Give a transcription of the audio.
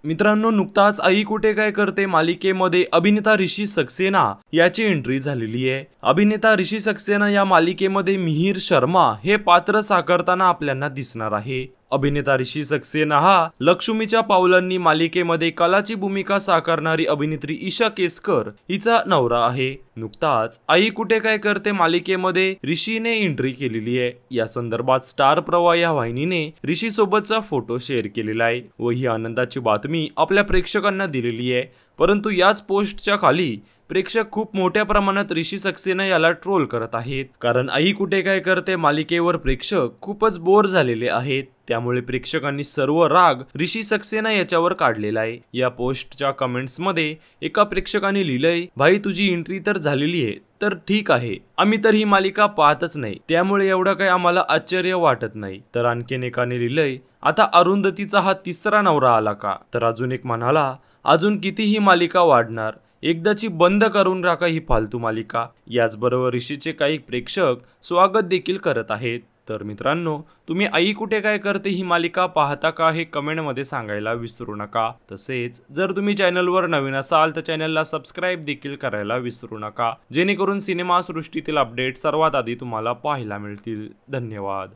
मित्रांनो, नुकताच आई कुठे काय करते मालिकेमध्ये अभिनेता ऋषी सक्सेना याची एंट्री झालेली आहे। अभिनेता ऋषी सक्सेना या मालिकेमध्ये मिहिर शर्मा हे पात्र साकारताना आपल्याला दिसणार आहे। अभिनेता ऋषी सक्सेना हा लक्ष्मीच्या पावलांनी मालिकेमध्ये कलाची भूमिका साकारणारी अभिनेत्री ईशा केसकर हिचा नवरा आहे। नुकताच आई कुठे काय करते मालिकेमध्ये ऋषीने एंट्री केलेली आहे। या संदर्भात स्टार प्रवाह या वाहिनीने ऋषी सोबतचा फोटो शेअर केलेला आहे व ही आनंदाची बातमी आपल्या प्रेक्षकांना दिलेली आहे। परंतु याच पोस्टच्या खाली प्रेक्षक खूप मोठ्या प्रमाणात ऋषी सक्सेना याला ट्रोल करत आहेत, कारण आई कुठे काय करते मालिकेवर प्रेक्षक खूपच बोर झालेले आहेत। त्यामुळे प्रेक्षकांनी सर्व राग ऋषी सक्सेना याच्यावर काढलेला आहे। या पोस्टच्या कमेंट्स मध्ये एका प्रेक्षकाने लिहिलंय, भाई तुझी एंट्री तर झालेली आहे तर ठीक आहे, आम्ही तर ही मालिका पाहतच नाही त्यामुळे एवढं काही आम्हाला आश्चर्य वाटत नाही। तर आणखीन एकाने लिहिलंय, आता अरुंधतीचा हा तिसरा नवरा आला का? तर अजून एक म्हणाला, अजून किती ही मालिका वाढणार, एकदाची बंद करून टाका ही फालतू मालिका। याचबरोबर ऋषीचे काही प्रेक्षक स्वागत देखील करत आहेत। तर मित्रांनो, तुम्ही आई कुठे काय करते ही मालिका पाहता का हे कमेंट मध्ये सांगायला विसरू नका। तसेच जर तुम्ही चॅनलवर नवीन असाल तर चॅनलला सबस्क्राइब देखील करायला विसरू नका, जेणेकरून सिनेमा सृष्टीतील अपडेट सर्वात आधी तुम्हाला पाहायला मिळतील। धन्यवाद।